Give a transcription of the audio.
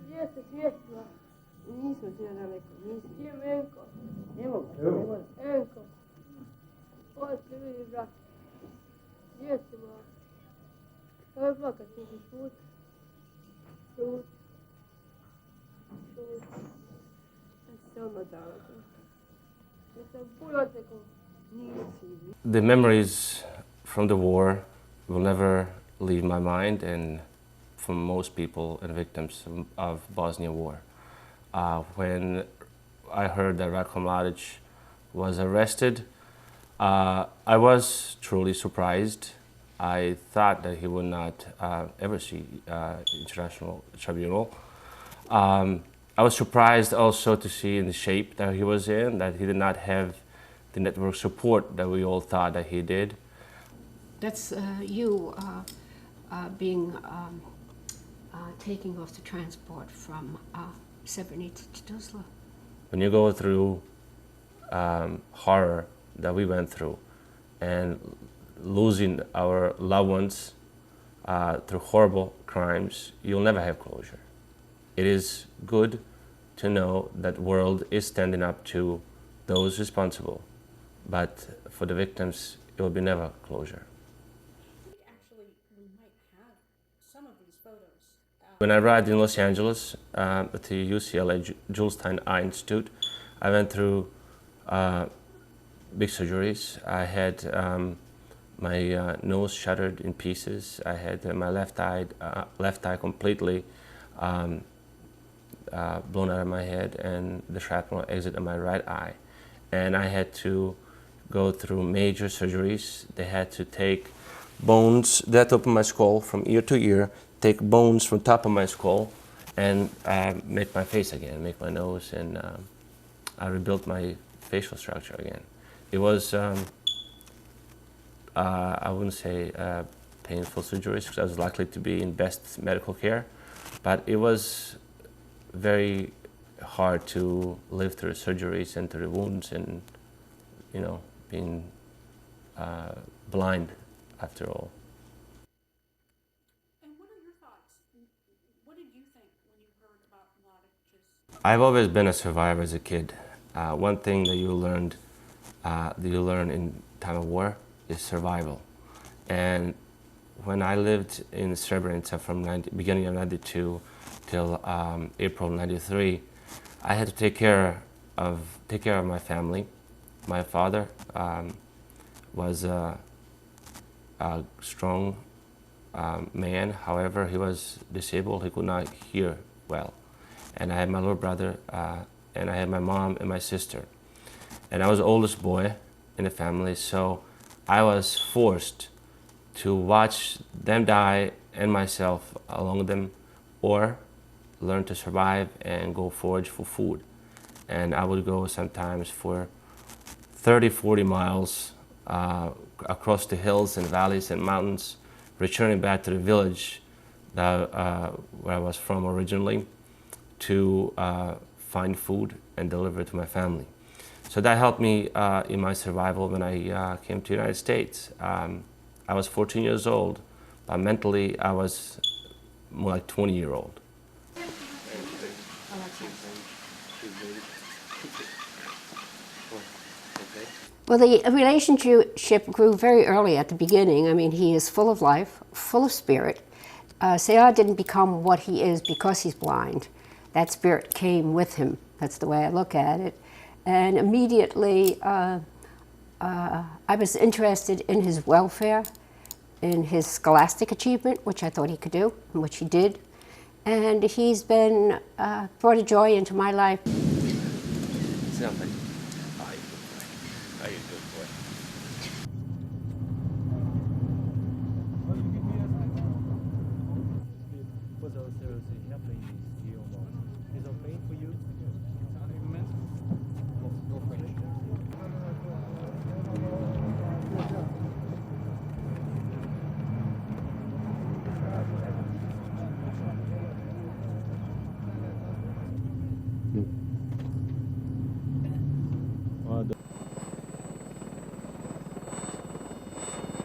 Gdje se svjetla? Nisam sve daleko, nisam. Gdje je Enko? Evo ga, Enko. Ovo se vidi, brat. Gdje si, brat? Ovo je plakat, ti si šut. Šut. Šut. Ja se odmah daleko. Ja sam puno tekao. Nisi. The memories from the war will never leave my mind, and from most people and victims of Bosnia war. When I heard that Ratko Mladic was arrested, I was truly surprised. I thought that he would not ever see international tribunal. I was surprised also to see in the shape that he was in, that he did not have the network support that we all thought that he did. That's you being taking off the transport from Srebrenica to Tuzla. When you go through horror that we went through and losing our loved ones through horrible crimes, you'll never have closure. It is good to know that the world is standing up to those responsible, but for the victims, it will be never closure. Actually, we might have some of these photos. When I arrived in Los Angeles at the UCLA Jules Stein Eye Institute, I went through big surgeries. I had my nose shattered in pieces. I had my left eye completely blown out of my head, and the shrapnel exited my right eye. And I had to go through major surgeries. They had to take bones that top of my skull from ear to ear, take bones from top of my skull, and make my face again, make my nose, and I rebuilt my facial structure again. It was, I wouldn't say painful surgeries, because I was likely to be in best medical care, but it was very hard to live through surgeries and through the wounds, and you know, being blind after all. And what are your thoughts? What did you think when you heard about Mladic's? I've always been a survivor as a kid. One thing that you learn in time of war is survival. And when I lived in Srebrenica from beginning of '92 till April '93, I had to take care of my family. My father was a strong man. However, he was disabled. He could not hear well. And I had my little brother, and I had my mom and my sister. And I was the oldest boy in the family, so I was forced to watch them die and myself along with them, or learn to survive and go forage for food. And I would go sometimes for 30, 40 miles across the hills and valleys and mountains, returning back to the village that, where I was from originally, to find food and deliver it to my family. So that helped me in my survival when I came to the United States. I was 14 years old, but mentally I was more like 20-year-old. Well, the relationship grew very early at the beginning. I mean, he is full of life, full of spirit. Sead didn't become what he is because he's blind. That spirit came with him. That's the way I look at it. And immediately, I was interested in his welfare, in his scholastic achievement, which I thought he could do, and which he did. And he's been brought a joy into my life. Something.